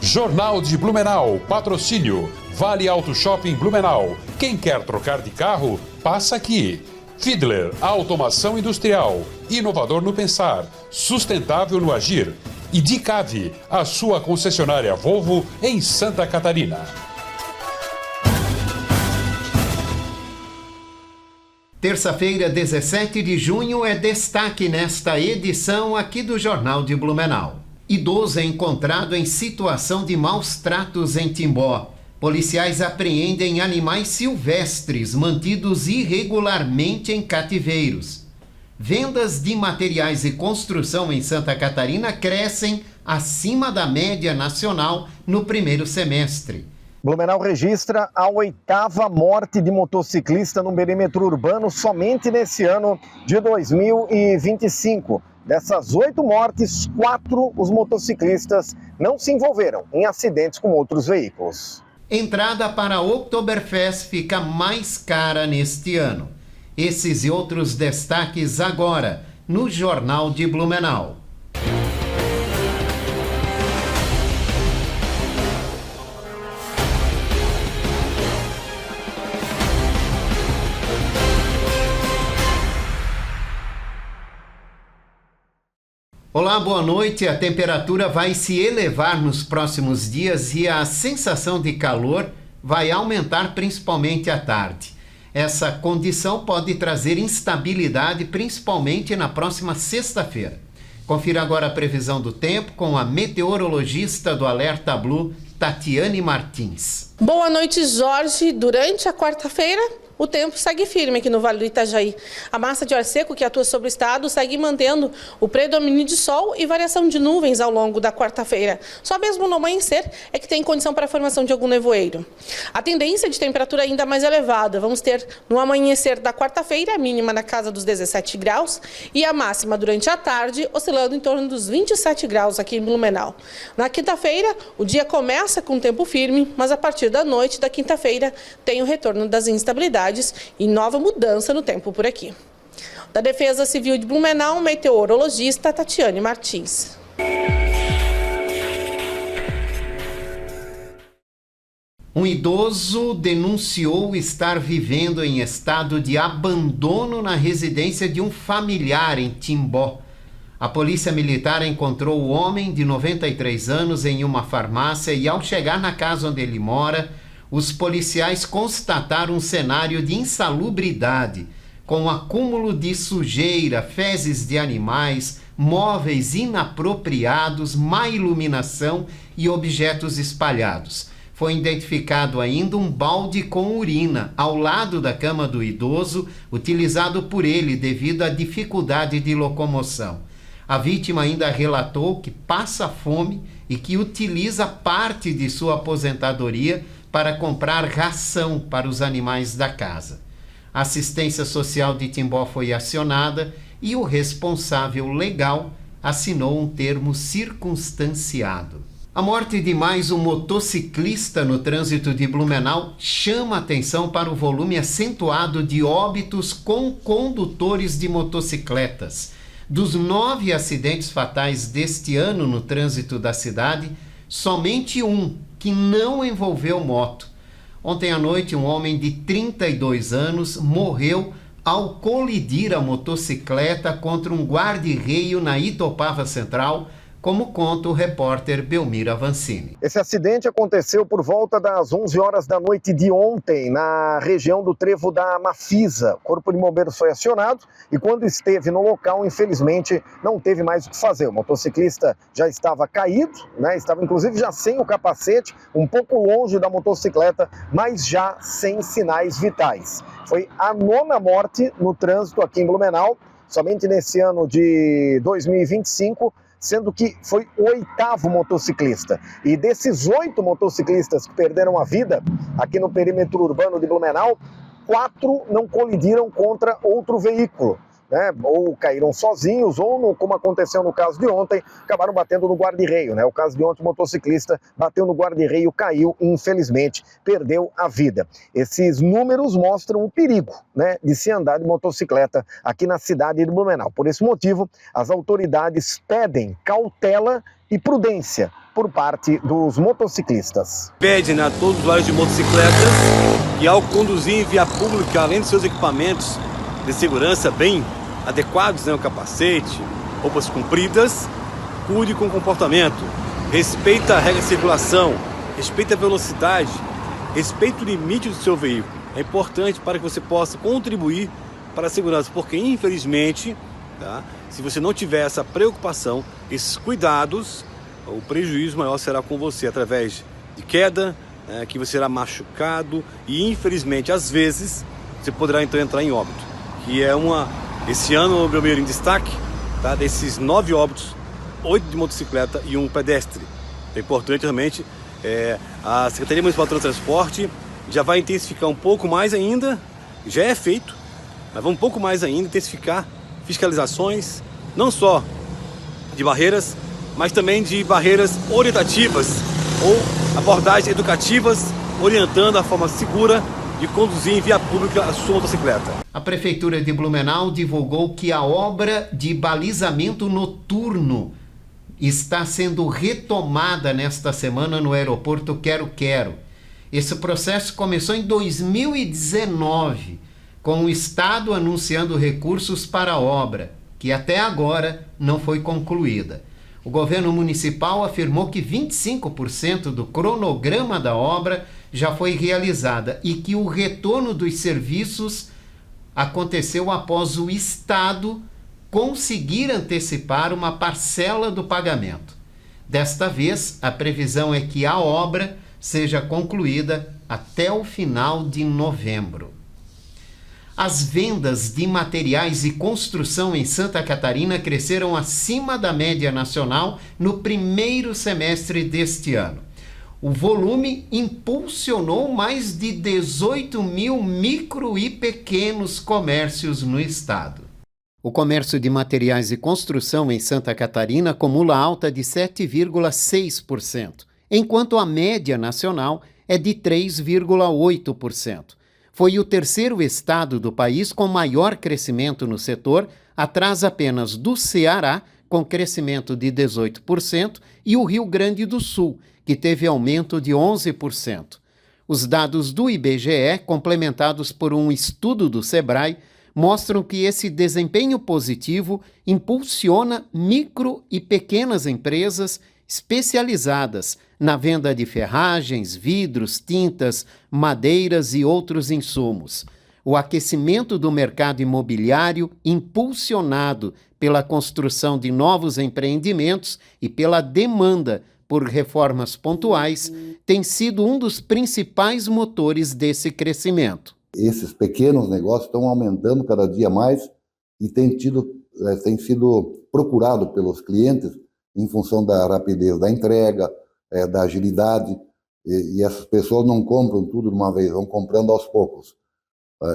Jornal de Blumenau, patrocínio. Vale Auto Shopping Blumenau. Quem quer trocar de carro, passa aqui. Fiedler, automação industrial. Inovador no pensar, sustentável no agir. E Dicave, a sua concessionária Volvo em Santa Catarina. Terça-feira, 17 de junho, é destaque nesta edição aqui do Jornal de Blumenau. Idoso é encontrado em situação de maus tratos em Timbó. Policiais apreendem animais silvestres mantidos irregularmente em cativeiros. Vendas de materiais e construção em Santa Catarina crescem acima da média nacional no primeiro semestre. Blumenau registra a 8ª morte de motociclista no perímetro urbano somente nesse ano de 2025. Dessas 8 mortes, 4 os motociclistas não se envolveram em acidentes com outros veículos. Entrada para a Oktoberfest fica mais cara neste ano. Esses e outros destaques agora no Jornal de Blumenau. Olá, boa noite. A temperatura vai se elevar nos próximos dias e a sensação de calor vai aumentar principalmente à tarde. Essa condição pode trazer instabilidade principalmente na próxima sexta-feira. Confira agora a previsão do tempo com a meteorologista do Alerta Blue, Tatiane Martins. Boa noite, Jorge. Durante a quarta-feira, o tempo segue firme aqui no Vale do Itajaí. A massa de ar seco que atua sobre o estado segue mantendo o predomínio de sol e variação de nuvens ao longo da quarta-feira. Só mesmo no amanhecer é que tem condição para a formação de algum nevoeiro. A tendência de temperatura ainda mais elevada. Vamos ter no amanhecer da quarta-feira a mínima na casa dos 17 graus e a máxima durante a tarde oscilando em torno dos 27 graus aqui em Blumenau. Na quinta-feira, o dia começa com tempo firme, mas a partir da noite da quinta-feira tem o retorno das instabilidades e nova mudança no tempo por aqui. Da Defesa Civil de Blumenau, meteorologista Tatiane Martins. Um idoso denunciou estar vivendo em estado de abandono na residência de um familiar em Timbó. A polícia militar encontrou o homem de 93 anos em uma farmácia e, ao chegar na casa onde ele mora, os policiais constataram um cenário de insalubridade, com acúmulo de sujeira, fezes de animais, móveis inapropriados, má iluminação e objetos espalhados. Foi identificado ainda um balde com urina ao lado da cama do idoso, utilizado por ele devido à dificuldade de locomoção. A vítima ainda relatou que passa fome e que utiliza parte de sua aposentadoria para comprar ração para os animais da casa. A assistência social de Timbó foi acionada e o responsável legal assinou um termo circunstanciado. A morte de mais um motociclista no trânsito de Blumenau chama atenção para o volume acentuado de óbitos com condutores de motocicletas. Dos 9 acidentes fatais deste ano no trânsito da cidade, somente um que não envolveu moto. Ontem à noite, um homem de 32 anos morreu ao colidir a motocicleta contra um guarda-reio na Itopava Central, como conta o repórter Belmir Avancini. Esse acidente aconteceu por volta das 11 horas da noite de ontem, na região do trevo da Mafisa. O Corpo de Bombeiros foi acionado e, quando esteve no local, infelizmente, não teve mais o que fazer. O motociclista já estava caído, estava inclusive já sem o capacete, um pouco longe da motocicleta, mas já sem sinais vitais. Foi a 9ª morte no trânsito aqui em Blumenau, somente nesse ano de 2025, sendo que foi o 8º motociclista. E desses 8 motociclistas que perderam a vida aqui no perímetro urbano de Blumenau, 4 não colidiram contra outro veículo. né, ou caíram sozinhos, ou, como aconteceu no caso de ontem, acabaram batendo no guarda-reio, né? O caso de ontem, o motociclista bateu no guarda-reio, caiu e, infelizmente, perdeu a vida. Esses números mostram o perigo, né, de se andar de motocicleta aqui na cidade de Blumenau. Por esse motivo, as autoridades pedem cautela e prudência por parte dos motociclistas. Pede, né, a todos os usuários de motocicletas que, ao conduzir em via pública, além dos seus equipamentos de segurança bem adequados, né, o capacete, roupas compridas, cuide com o comportamento, respeita a regra de circulação, respeita a velocidade, respeita o limite do seu veículo. É importante para que você possa contribuir para a segurança, porque infelizmente, tá, se você não tiver essa preocupação, esses cuidados, o prejuízo maior será com você, através de queda, que você será machucado e, infelizmente, às vezes, você poderá então entrar em óbito. Que é esse ano, o primeiro em destaque, tá, desses 9 óbitos, 8 de motocicleta e 1 pedestre. É importante realmente, a Secretaria Municipal de Transporte já vai intensificar um pouco mais ainda, já é feito, mas vamos um pouco mais ainda intensificar fiscalizações, não só de barreiras, mas também de barreiras orientativas ou abordagens educativas, orientando a forma segura de conduzir em via pública a sua motocicleta. A Prefeitura de Blumenau divulgou que a obra de balizamento noturno está sendo retomada nesta semana no aeroporto Quero-Quero. Esse processo começou em 2019, com o Estado anunciando recursos para a obra, que até agora não foi concluída. O governo municipal afirmou que 25% do cronograma da obra já foi realizada e que o retorno dos serviços aconteceu após o Estado conseguir antecipar uma parcela do pagamento. Desta vez, a previsão é que a obra seja concluída até o final de novembro. As vendas de materiais e construção em Santa Catarina cresceram acima da média nacional no primeiro semestre deste ano. O volume impulsionou mais de 18 mil micro e pequenos comércios no estado. O comércio de materiais e construção em Santa Catarina acumula alta de 7,6%, enquanto a média nacional é de 3,8%. Foi o terceiro estado do país com maior crescimento no setor, atrás apenas do Ceará, com crescimento de 18%, e o Rio Grande do Sul, que teve aumento de 11%. Os dados do IBGE, complementados por um estudo do Sebrae, mostram que esse desempenho positivo impulsiona micro e pequenas empresas especializadas na venda de ferragens, vidros, tintas, madeiras e outros insumos. O aquecimento do mercado imobiliário, impulsionado pela construção de novos empreendimentos e pela demanda por reformas pontuais, tem sido um dos principais motores desse crescimento. Esses pequenos negócios estão aumentando cada dia mais e tem sido procurado pelos clientes em função da rapidez da entrega, da agilidade, e essas pessoas não compram tudo de uma vez, vão comprando aos poucos.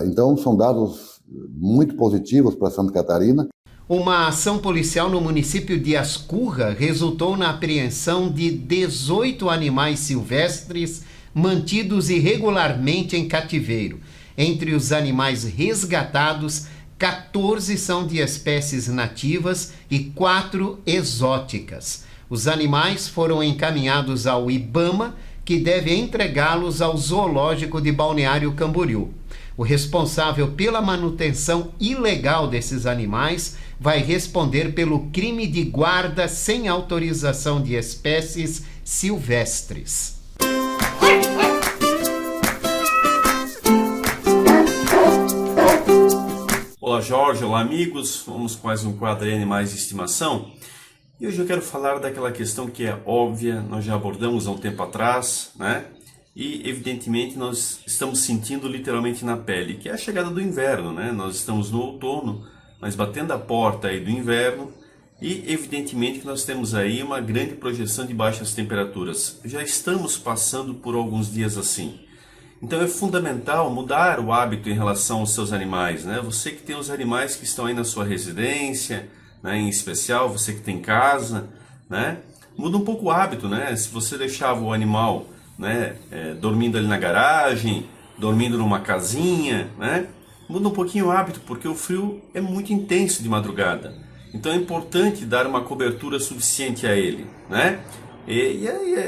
Então, são dados muito positivos para Santa Catarina. Uma ação policial no município de Ascurra resultou na apreensão de 18 animais silvestres mantidos irregularmente em cativeiro. Entre os animais resgatados, 14 são de espécies nativas e 4 exóticas. Os animais foram encaminhados ao IBAMA, que deve entregá-los ao Zoológico de Balneário Camboriú. O responsável pela manutenção ilegal desses animais vai responder pelo crime de guarda sem autorização de espécies silvestres. Olá Jorge, olá amigos, vamos com mais um quadro de Animais de Estimação. E hoje eu quero falar daquela questão que é óbvia, nós já abordamos há um tempo atrás, né? E evidentemente nós estamos sentindo literalmente na pele, que é a chegada do inverno, né? Nós estamos no outono, mas batendo a porta aí do inverno, e evidentemente que nós temos aí uma grande projeção de baixas temperaturas. Já estamos passando por alguns dias assim. Então é fundamental mudar o hábito em relação aos seus animais, né? Você que tem os animais que estão aí na sua residência, né? Em especial você que tem casa, né? Muda um pouco o hábito, né? Se você deixava o animal, né, dormindo ali na garagem, dormindo numa casinha, né? Muda um pouquinho o hábito, porque o frio é muito intenso de madrugada. Então é importante dar uma cobertura suficiente a ele, né?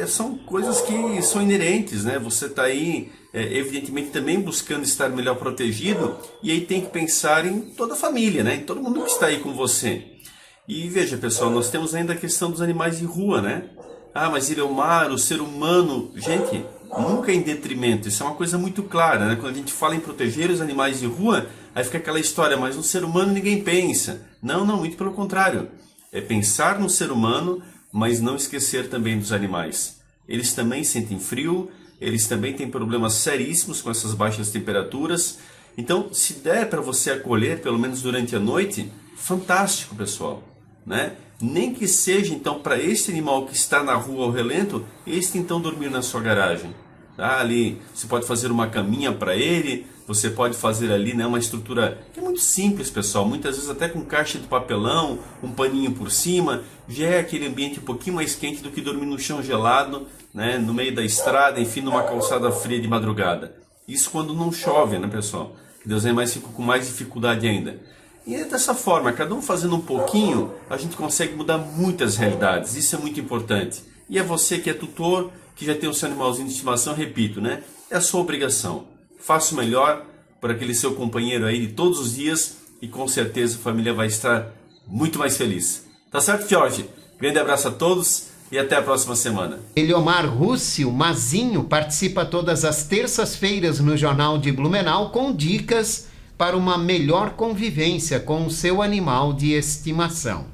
São coisas que são inerentes, né? Você está aí, evidentemente, também buscando estar melhor protegido, e aí tem que pensar em toda a família, né? Em todo mundo que está aí com você. E veja, pessoal, nós temos ainda a questão dos animais de rua, né? Ah, mas Ilomar, o ser humano... Gente, nunca em detrimento, isso é uma coisa muito clara, né? Quando a gente fala em proteger os animais de rua, aí fica aquela história, mas no ser humano ninguém pensa. Não, muito pelo contrário. É pensar no ser humano, mas não esquecer também dos animais. Eles também sentem frio, eles também têm problemas seríssimos com essas baixas temperaturas. Então, se der para você acolher, pelo menos durante a noite, fantástico, pessoal, né? Nem que seja, então, para esse animal que está na rua ao relento, este então dormir na sua garagem. Tá? Ali você pode fazer uma caminha para ele, você pode fazer ali, né, uma estrutura que é muito simples, pessoal, muitas vezes até com caixa de papelão, um paninho por cima, já é aquele ambiente um pouquinho mais quente do que dormir no chão gelado, né, no meio da estrada, enfim, numa calçada fria de madrugada. Isso quando não chove, né, pessoal? Que os animais ficam com mais dificuldade ainda. E é dessa forma, cada um fazendo um pouquinho, a gente consegue mudar muitas realidades. Isso é muito importante. E é você que é tutor, que já tem o seu animalzinho de estimação, repito, né? É a sua obrigação. Faça o melhor por aquele seu companheiro aí de todos os dias e com certeza a família vai estar muito mais feliz. Tá certo, Jorge? Grande abraço a todos e até a próxima semana. Eliomar Russi, o Mazinho, participa todas as terças-feiras no Jornal de Blumenau com dicas para uma melhor convivência com o seu animal de estimação.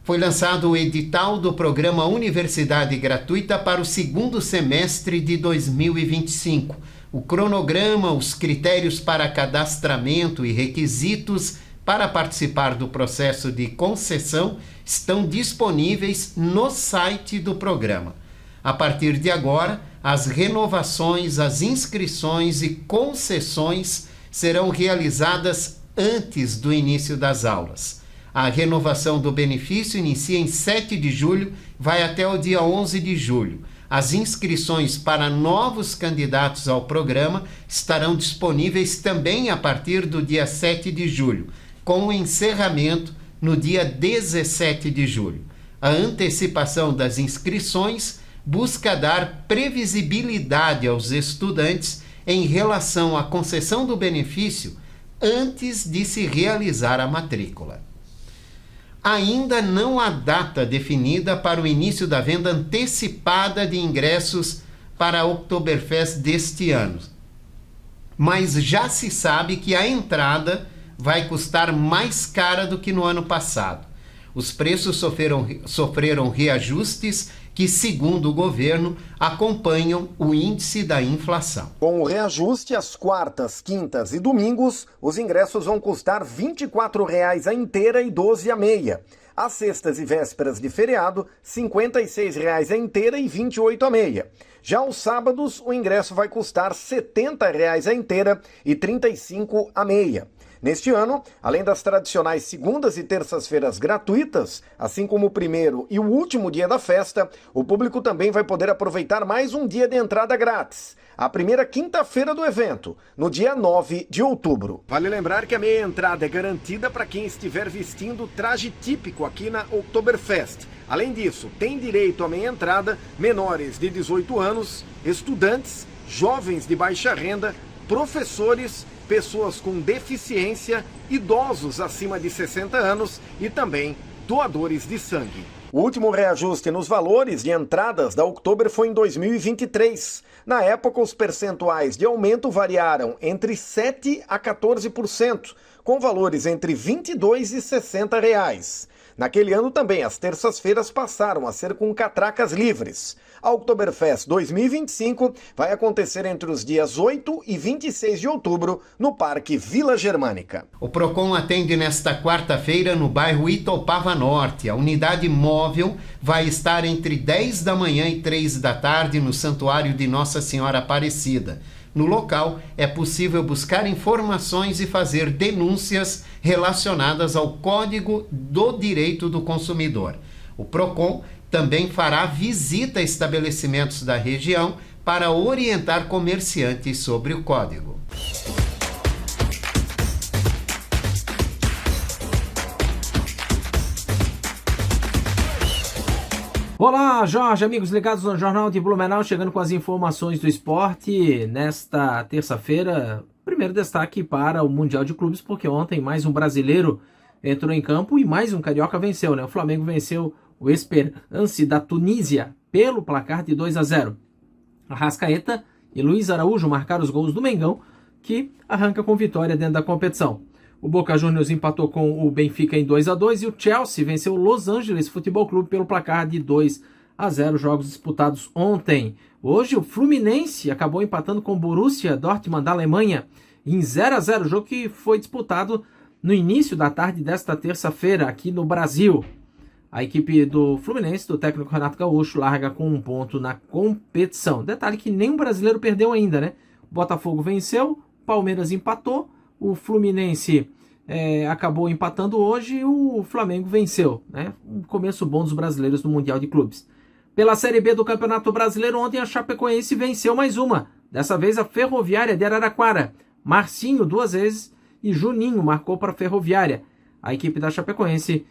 Foi lançado o edital do programa Universidade Gratuita para o segundo semestre de 2025. O cronograma, os critérios para cadastramento e requisitos para participar do processo de concessão estão disponíveis no site do programa. A partir de agora, as renovações, as inscrições e concessões serão realizadas antes do início das aulas. A renovação do benefício inicia em 7 de julho, vai até o dia 11 de julho. As inscrições para novos candidatos ao programa estarão disponíveis também a partir do dia 7 de julho, com o encerramento no dia 17 de julho. A antecipação das inscrições busca dar previsibilidade aos estudantes em relação à concessão do benefício antes de se realizar a matrícula. Ainda não há data definida para o início da venda antecipada de ingressos para a Oktoberfest deste ano, mas já se sabe que a entrada vai custar mais cara do que no ano passado. Os preços sofreram reajustes que, segundo o governo, acompanham o índice da inflação. Com o reajuste, às quartas, quintas e domingos, os ingressos vão custar R$ 24,00 a inteira e R$ 12,00 a meia. Às sextas e vésperas de feriado, R$ 56,00 a inteira e R$ 28,00 a meia. Já aos sábados, o ingresso vai custar R$ 70,00 a inteira e R$ 35,00 a meia. Neste ano, além das tradicionais segundas e terças-feiras gratuitas, assim como o primeiro e o último dia da festa, o público também vai poder aproveitar mais um dia de entrada grátis, a primeira quinta-feira do evento, no dia 9 de outubro. Vale lembrar que a meia entrada é garantida para quem estiver vestindo o traje típico aqui na Oktoberfest. Além disso, tem direito à meia entrada menores de 18 anos, estudantes, jovens de baixa renda, professores, pessoas com deficiência, idosos acima de 60 anos e também doadores de sangue. O último reajuste nos valores de entradas da Oktober foi em 2023. Na época, os percentuais de aumento variaram entre 7% a 14%, com valores entre R$ 22 e R$ 60. Naquele ano também, as terças-feiras passaram a ser com catracas livres. A Oktoberfest 2025 vai acontecer entre os dias 8 e 26 de outubro no Parque Vila Germânica. O Procon atende nesta quarta-feira no bairro Itopava Norte. A unidade móvel vai estar entre 10 da manhã e 3 da tarde no Santuário de Nossa Senhora Aparecida. No local, é possível buscar informações e fazer denúncias relacionadas ao Código do Direito do Consumidor. O Procon também fará visita a estabelecimentos da região para orientar comerciantes sobre o código. Olá, Jorge, amigos ligados no Jornal de Blumenau, chegando com as informações do esporte nesta terça-feira. Primeiro destaque para o Mundial de Clubes, porque ontem mais um brasileiro entrou em campo e mais um carioca venceu, né? O Flamengo venceu o Esperance da Tunísia pelo placar de 2-0. Arrascaeta e Luiz Araújo marcaram os gols do Mengão, que arranca com vitória dentro da competição. O Boca Juniors empatou com o Benfica em 2-2 e o Chelsea venceu o Los Angeles Futebol Clube pelo placar de 2-0, jogos disputados ontem. Hoje o Fluminense acabou empatando com o Borussia Dortmund da Alemanha em 0-0, jogo que foi disputado no início da tarde desta terça-feira aqui no Brasil. A equipe do Fluminense, do técnico Renato Gaúcho, larga com 1 ponto na competição. Detalhe que nenhum brasileiro perdeu ainda, né? O Botafogo venceu, Palmeiras empatou, o Fluminense acabou empatando hoje e o Flamengo venceu, né? Um começo bom dos brasileiros no Mundial de Clubes. Pela Série B do Campeonato Brasileiro, ontem a Chapecoense venceu mais uma. Dessa vez a Ferroviária de Araraquara. Marcinho 2 vezes e Juninho marcou para a Ferroviária. A equipe da Chapecoense,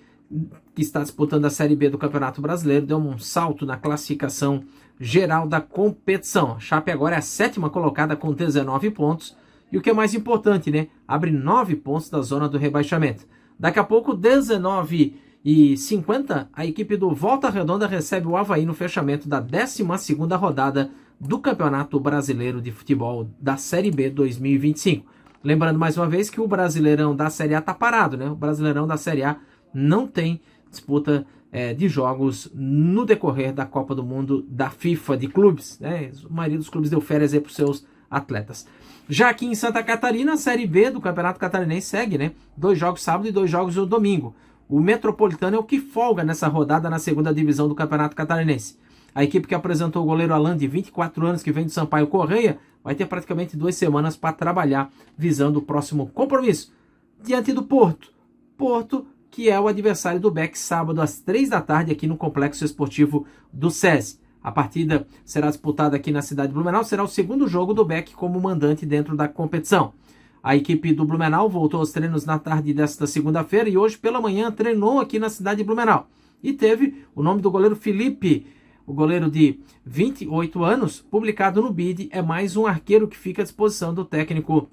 que está disputando a Série B do Campeonato Brasileiro, deu um salto na classificação geral da competição. A Chape agora é a 7ª colocada com 19 pontos. E o que é mais importante, né? Abre 9 pontos da zona do rebaixamento. Daqui a pouco, 19h50, a equipe do Volta Redonda recebe o Avaí no fechamento da 12ª rodada do Campeonato Brasileiro de Futebol da Série B 2025. Lembrando mais uma vez que o Brasileirão da Série A está parado, né? O Brasileirão da Série A não tem disputa de jogos no decorrer da Copa do Mundo da FIFA de clubes, né? A maioria dos clubes deu férias aí para os seus atletas. Já aqui em Santa Catarina, a Série B do Campeonato Catarinense segue, né? 2 jogos sábado e 2 jogos no domingo. O Metropolitano é o que folga nessa rodada na 2ª divisão do Campeonato Catarinense. A equipe que apresentou o goleiro Alan, de 24 anos, que vem do Sampaio Correia, vai ter praticamente 2 semanas para trabalhar, visando o próximo compromisso. Diante do Porto. Porto, que é o adversário do BEC, sábado às 3 da tarde, aqui no Complexo Esportivo do SESI. A partida será disputada aqui na cidade de Blumenau, será o 2º jogo do BEC como mandante dentro da competição. A equipe do Blumenau voltou aos treinos na tarde desta segunda-feira e hoje pela manhã treinou aqui na cidade de Blumenau. E teve o nome do goleiro Felipe, o goleiro de 28 anos, publicado no BID, é mais um arqueiro que fica à disposição do técnico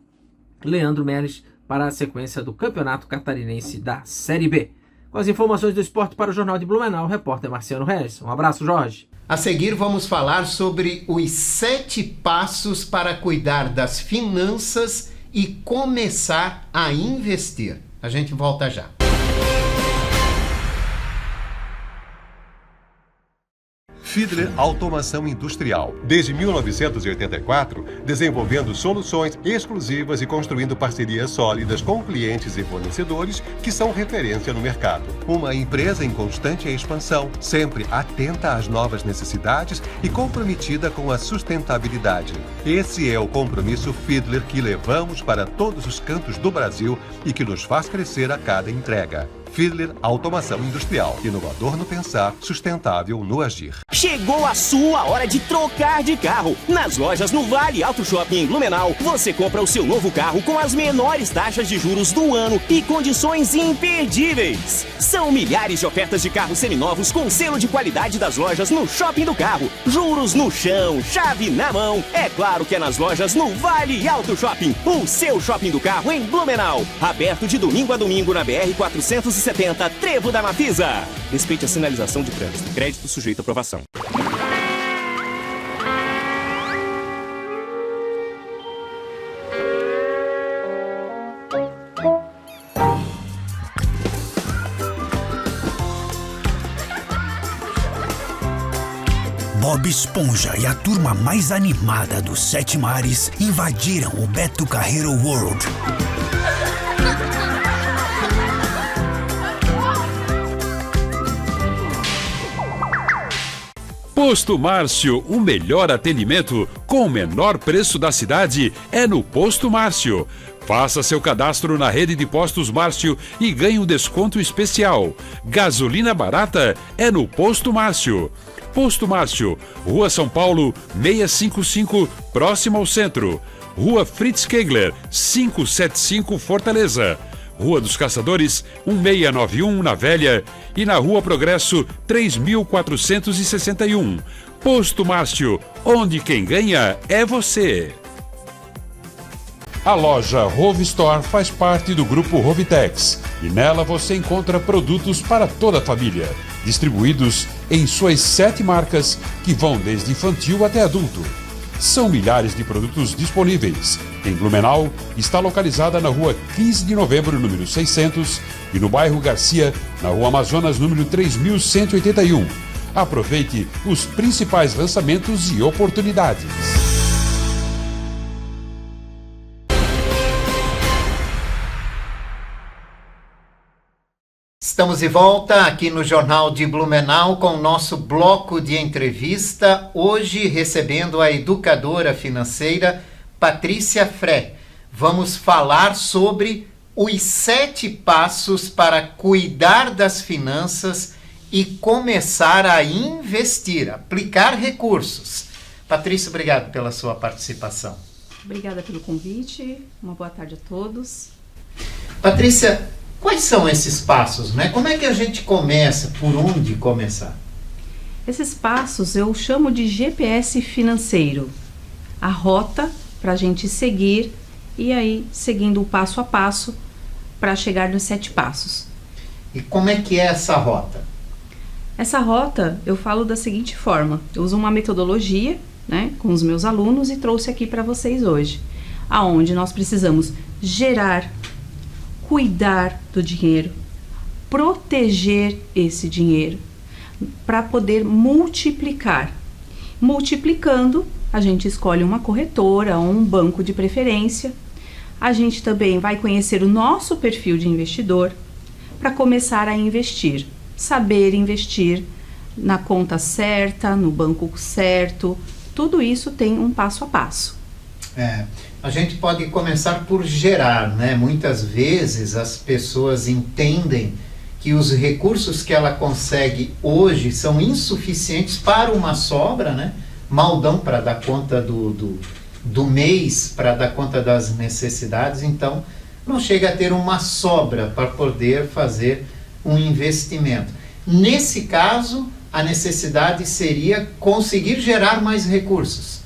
Leandro Meres para a sequência do Campeonato Catarinense da Série B. Com as informações do esporte para o Jornal de Blumenau, o repórter Marciano Reis. Um abraço, Jorge. A seguir, vamos falar sobre os 7 passos para cuidar das finanças e começar a investir. A gente volta já. Fiedler Automação Industrial. Desde 1984, desenvolvendo soluções exclusivas e construindo parcerias sólidas com clientes e fornecedores que são referência no mercado. Uma empresa em constante expansão, sempre atenta às novas necessidades e comprometida com a sustentabilidade. Esse é o compromisso Fiedler que levamos para todos os cantos do Brasil e que nos faz crescer a cada entrega. Fiedler Automação Industrial. Inovador no pensar, sustentável no agir. Chegou a sua hora de trocar de carro. Nas lojas no Vale Auto Shopping em Blumenau, você compra o seu novo carro com as menores taxas de juros do ano e condições imperdíveis. São milhares de ofertas de carros seminovos com selo de qualidade das lojas no Shopping do Carro. Juros no chão, chave na mão. É claro que é nas lojas no Vale Auto Shopping, o seu shopping do carro em Blumenau. Aberto de domingo a domingo na BR-470, Trevo da Mafisa. Respeite a sinalização de trânsito. Crédito sujeito à aprovação. Bob Esponja e a turma mais animada dos 7 mares invadiram o Beto Carreiro World. Posto Márcio, o melhor atendimento com o menor preço da cidade é no Posto Márcio. Faça seu cadastro na rede de postos Márcio e ganhe um desconto especial. Gasolina barata é no Posto Márcio. Posto Márcio, Rua São Paulo, 655, próximo ao centro. Rua Fritz Kegler, 575, Fortaleza. Rua dos Caçadores, 1691, na Velha. E na Rua Progresso, 3461. Posto Márcio, onde quem ganha é você. A loja Rove Store faz parte do grupo Rovitex e nela você encontra produtos para toda a família, distribuídos em suas 7 marcas que vão desde infantil até adulto. São milhares de produtos disponíveis. Em Blumenau, está localizada na Rua 15 de Novembro, número 600, e no bairro Garcia, na Rua Amazonas, número 3181. Aproveite os principais lançamentos e oportunidades. Estamos de volta aqui no Jornal de Blumenau com o nosso bloco de entrevista, hoje recebendo a educadora financeira Patrícia Fré. Vamos falar sobre os 7 passos para cuidar das finanças e começar a investir, aplicar recursos. Patrícia, obrigado pela sua participação. Obrigada pelo convite, uma boa tarde a todos. Patrícia, quais são esses passos, né? Como é que a gente começa? Por onde começar? Esses passos eu chamo de GPS financeiro. A rota para a gente seguir e aí seguindo o passo a passo para chegar nos 7 passos. E como é que é essa rota? Essa rota eu falo da seguinte forma. Eu uso uma metodologia, né, com os meus alunos e trouxe aqui para vocês hoje. Aonde nós precisamos gerar, cuidar do dinheiro, proteger esse dinheiro para poder multiplicar. Multiplicando, a gente escolhe uma corretora ou um banco de preferência. A gente também vai conhecer o nosso perfil de investidor para começar a investir. Saber investir na conta certa, no banco certo, tudo isso tem um passo a passo. A gente pode começar por gerar, né? Muitas vezes as pessoas entendem que os recursos que ela consegue hoje são insuficientes para uma sobra, né? Mal dão para dar conta do mês, para dar conta das necessidades, então não chega a ter uma sobra para poder fazer um investimento. Nesse caso, a necessidade seria conseguir gerar mais recursos.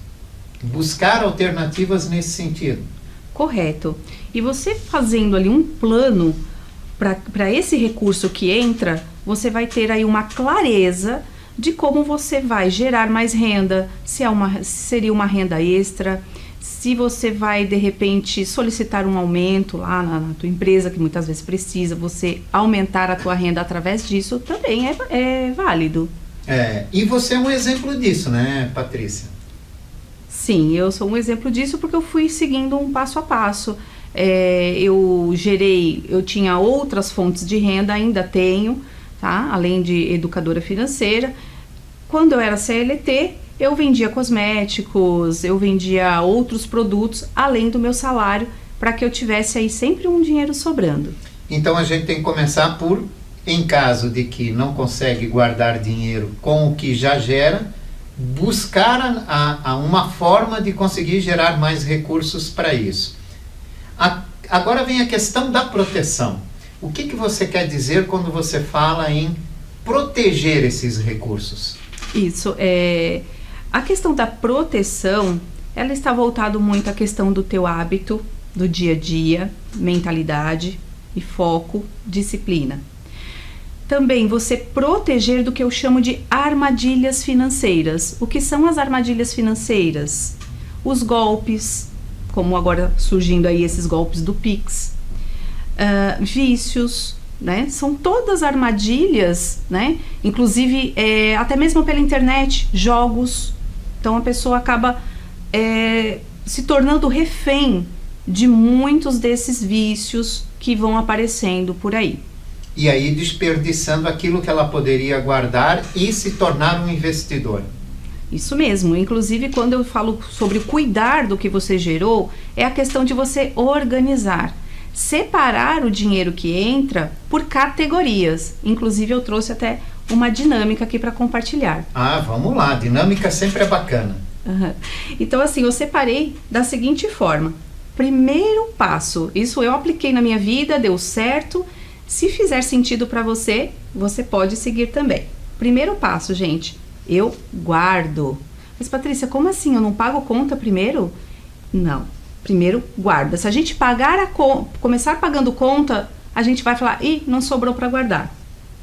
Buscar alternativas nesse sentido. Correto. E você fazendo ali um plano para esse recurso que entra, você vai ter aí uma clareza de como você vai gerar mais renda, se seria uma renda extra, se você vai de repente solicitar um aumento lá na tua empresa, que muitas vezes precisa, você aumentar a tua renda através disso também é válido. E você é um exemplo disso, né, Patrícia? Sim, eu sou um exemplo disso porque eu fui seguindo um passo a passo. Eu tinha outras fontes de renda, ainda tenho, tá? Além de educadora financeira. Quando eu era CLT, eu vendia cosméticos, eu vendia outros produtos, além do meu salário, para que eu tivesse aí sempre um dinheiro sobrando. Então a gente tem que começar por, em caso de que não consegue guardar dinheiro com o que já gera, buscar uma forma de conseguir gerar mais recursos para isso. Agora vem a questão da proteção. O que você quer dizer quando você fala em proteger esses recursos? Isso, a questão da proteção, ela está voltada muito à questão do teu hábito, do dia a dia, mentalidade e foco, disciplina. Também você proteger do que eu chamo de armadilhas financeiras. O que são as armadilhas financeiras? Os golpes, como agora surgindo aí esses golpes do Pix, vícios, né? São todas armadilhas, né? Inclusive, até mesmo pela internet, jogos. Então, a pessoa acaba se tornando refém de muitos desses vícios que vão aparecendo por aí. E aí desperdiçando aquilo que ela poderia guardar e se tornar um investidor. Isso mesmo. Inclusive, quando eu falo sobre cuidar do que você gerou, é a questão de você organizar. Separar o dinheiro que entra por categorias. Inclusive, eu trouxe até uma dinâmica aqui para compartilhar. Ah, vamos lá. Dinâmica sempre é bacana. Uhum. Então, assim, eu separei da seguinte forma. Primeiro passo. Isso eu apliquei na minha vida, deu certo. Se fizer sentido para você, você pode seguir também. Primeiro passo, gente. Eu guardo. Mas, Patrícia, como assim? Eu não pago conta primeiro? Não. Primeiro, guarda. Se a gente começar pagando conta, a gente vai falar, ih, não sobrou para guardar.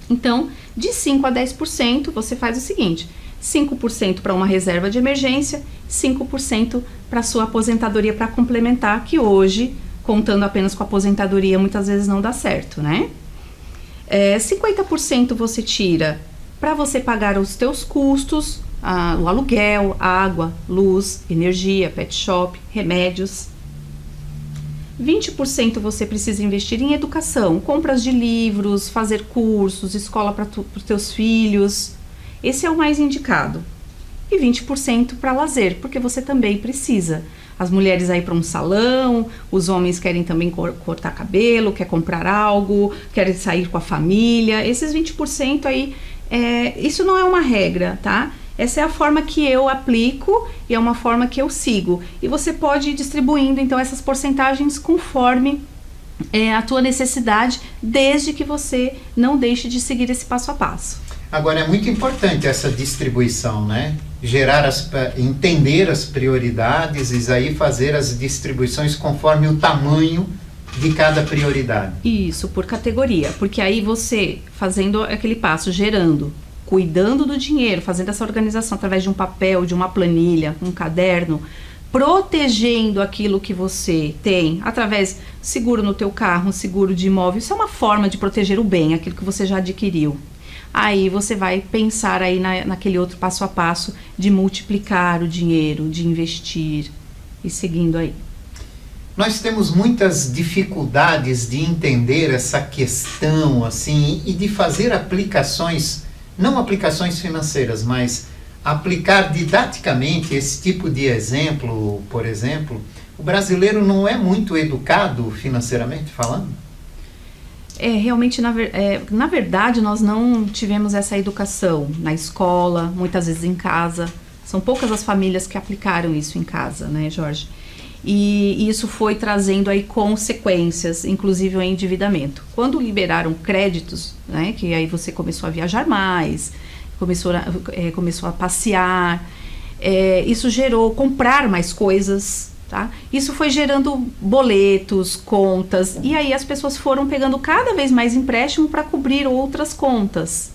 Então, de 5% a 10%, você faz o seguinte, 5% para uma reserva de emergência, 5% para sua aposentadoria para complementar, que hoje, contando apenas com a aposentadoria, muitas vezes não dá certo, né? 50% você tira para você pagar os teus custos, o aluguel, água, luz, energia, pet shop, remédios. 20% você precisa investir em educação, compras de livros, fazer cursos, escola para os teus filhos. Esse é o mais indicado. E 20% para lazer, porque você também precisa. As mulheres aí para um salão, os homens querem também cortar cabelo, quer comprar algo, querem sair com a família. Esses 20% aí, isso não é uma regra, tá? Essa é a forma que eu aplico e é uma forma que eu sigo. E você pode ir distribuindo, então, essas porcentagens conforme a tua necessidade, desde que você não deixe de seguir esse passo a passo. Agora, é muito importante essa distribuição, né? Entender as prioridades e aí fazer as distribuições conforme o tamanho de cada prioridade. Isso, por categoria. Porque aí você, fazendo aquele passo, gerando, cuidando do dinheiro, fazendo essa organização através de um papel, de uma planilha, um caderno, protegendo aquilo que você tem, através seguro no teu carro, seguro de imóvel, isso é uma forma de proteger o bem, aquilo que você já adquiriu. Aí você vai pensar aí naquele outro passo a passo de multiplicar o dinheiro, de investir e seguindo aí. Nós temos muitas dificuldades de entender essa questão, assim, e de fazer aplicações, não aplicações financeiras, mas aplicar didaticamente esse tipo de exemplo, por exemplo. O brasileiro não é muito educado financeiramente falando? Realmente, na verdade, nós não tivemos essa educação na escola, muitas vezes em casa. São poucas as famílias que aplicaram isso em casa, né, Jorge? E isso foi trazendo aí consequências, inclusive o endividamento. Quando liberaram créditos, né, que aí você começou a viajar mais, começou a passear, isso gerou comprar mais coisas, tá? Isso foi gerando boletos, contas, e aí as pessoas foram pegando cada vez mais empréstimo para cobrir outras contas,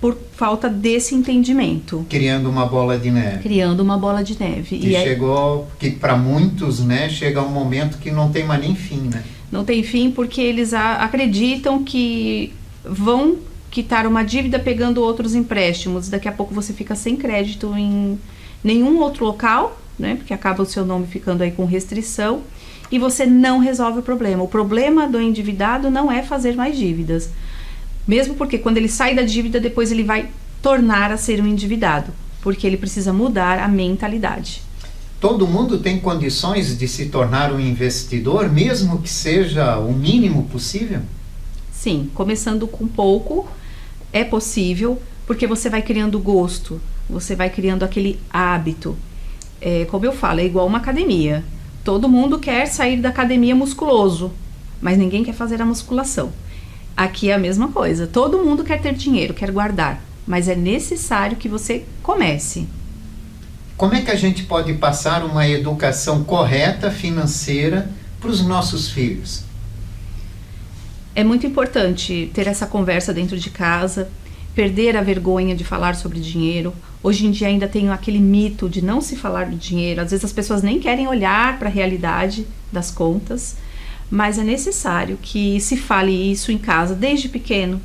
por falta desse entendimento. Criando uma bola de neve. Criando uma bola de neve. E chegou, que para muitos, né, chega um momento que não tem mais nem fim, né? Não tem fim porque eles acreditam que vão quitar uma dívida pegando outros empréstimos. Daqui a pouco você fica sem crédito em nenhum outro local, né? Porque acaba o seu nome ficando aí com restrição e você não resolve o problema. O problema do endividado não é fazer mais dívidas. Mesmo porque quando ele sai da dívida, depois ele vai tornar a ser um endividado, porque ele precisa mudar a mentalidade. Todo mundo tem condições de se tornar um investidor, mesmo que seja o mínimo possível? Sim, começando com pouco é possível, porque você vai criando gosto, você vai criando aquele hábito. Como eu falo, é igual uma academia. Todo mundo quer sair da academia musculoso, mas ninguém quer fazer a musculação. Aqui é a mesma coisa. Todo mundo quer ter dinheiro, quer guardar, mas é necessário que você comece. Como é que a gente pode passar uma educação correta financeira para os nossos filhos? É muito importante ter essa conversa dentro de casa, perder a vergonha de falar sobre dinheiro. Hoje em dia ainda tem aquele mito de não se falar do dinheiro. Às vezes as pessoas nem querem olhar para a realidade das contas. mas é necessário que se fale isso em casa desde pequeno,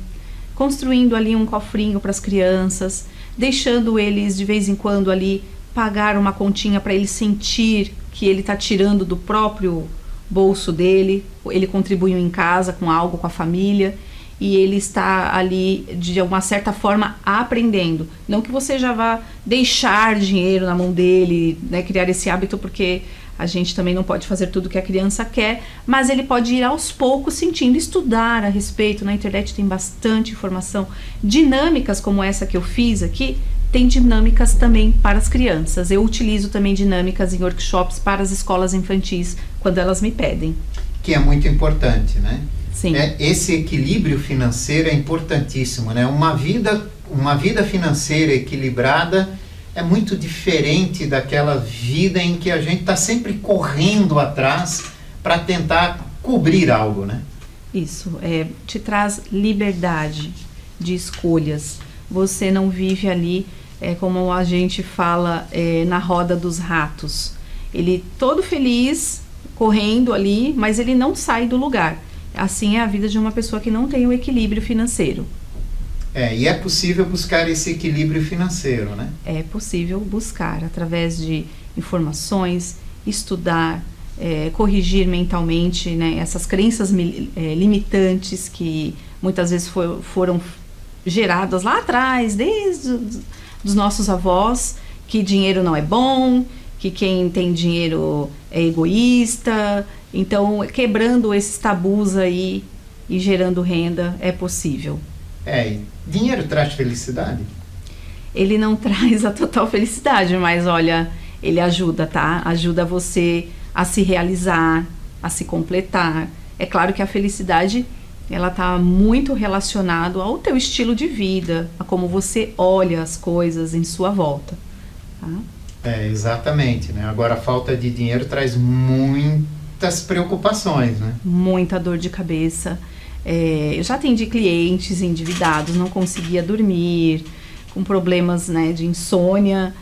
construindo ali um cofrinho para as crianças, deixando eles de vez em quando ali pagar uma continha para ele sentir que ele está tirando do próprio bolso dele, ele contribuiu em casa com algo, com a família, e ele está ali de uma certa forma aprendendo. Não que você já vá deixar dinheiro na mão dele, né, criar esse hábito, porque a gente também não pode fazer tudo que a criança quer, mas ele pode ir aos poucos sentindo, estudar a respeito. Na internet tem bastante informação, dinâmicas como essa que eu fiz aqui, tem dinâmicas também para as crianças. Eu utilizo também dinâmicas em workshops para as escolas infantis, quando elas me pedem. Que é muito importante, né? Sim. Esse equilíbrio financeiro é importantíssimo, né? Uma vida financeira equilibrada é muito diferente daquela vida em que a gente está sempre correndo atrás para tentar cobrir algo, né? Isso, te traz liberdade de escolhas. Você não vive ali, como a gente fala, na roda dos ratos. Ele todo feliz, correndo ali, mas ele não sai do lugar. Assim é a vida de uma pessoa que não tem o equilíbrio financeiro. E é possível buscar esse equilíbrio financeiro, né? É possível buscar através de informações, estudar, corrigir mentalmente, né, essas crenças limitantes que muitas vezes foram geradas lá atrás, desde os nossos avós, que dinheiro não é bom, que quem tem dinheiro é egoísta. Então, quebrando esses tabus aí e gerando renda, é possível. Dinheiro traz felicidade? Ele não traz a total felicidade, mas olha, ele ajuda, tá? Ajuda você a se realizar, a se completar. É claro que a felicidade, ela tá muito relacionada ao teu estilo de vida, a como você olha as coisas em sua volta, tá? Exatamente, né? Agora, a falta de dinheiro traz muitas preocupações, né? Muita dor de cabeça. Eu já atendi clientes endividados, não conseguia dormir, com problemas, né, de insônia,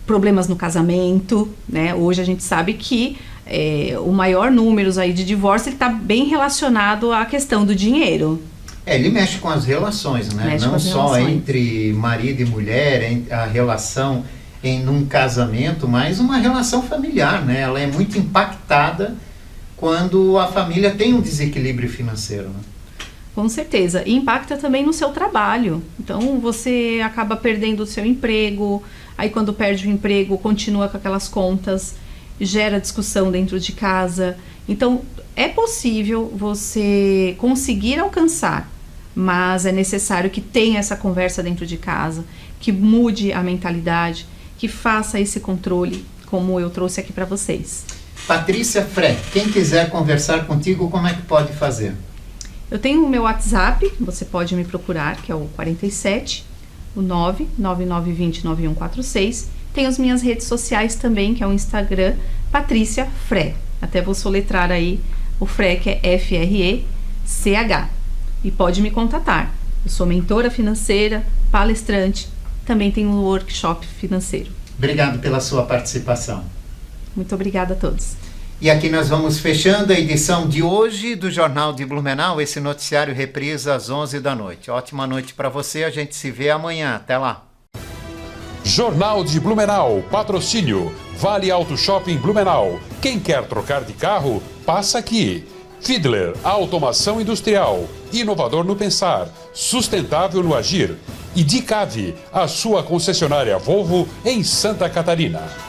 problemas no casamento, né? Hoje a gente sabe que o maior número aí de divórcio está bem relacionado à questão do dinheiro. Ele mexe com as relações, né? Não só entre marido e mulher, a relação num casamento, mas uma relação familiar, né? Ela é muito impactada quando a família tem um desequilíbrio financeiro, né? Com certeza. E impacta também no seu trabalho. Então, você acaba perdendo o seu emprego, aí quando perde o emprego, continua com aquelas contas, gera discussão dentro de casa. Então, é possível você conseguir alcançar, mas é necessário que tenha essa conversa dentro de casa, que mude a mentalidade, que faça esse controle, como eu trouxe aqui para vocês. Patrícia Fré, quem quiser conversar contigo, como é que pode fazer? Eu tenho o meu WhatsApp, você pode me procurar, que é o 47, o 999209146. Tem as minhas redes sociais também, que é o Instagram, Patrícia Fré. Até vou soletrar aí o Fré, que é F-R-E-C-H. E pode me contatar. Eu sou mentora financeira, palestrante, também tenho um workshop financeiro. Obrigado pela sua participação. Muito obrigada a todos. E aqui nós vamos fechando a edição de hoje do Jornal de Blumenau, esse noticiário reprisa às 11 da noite. Ótima noite para você, a gente se vê amanhã. Até lá. Jornal de Blumenau, patrocínio, Vale Auto Shopping Blumenau. Quem quer trocar de carro, passa aqui. Fiedler, automação industrial, inovador no pensar, sustentável no agir. E Dicave, a sua concessionária Volvo em Santa Catarina.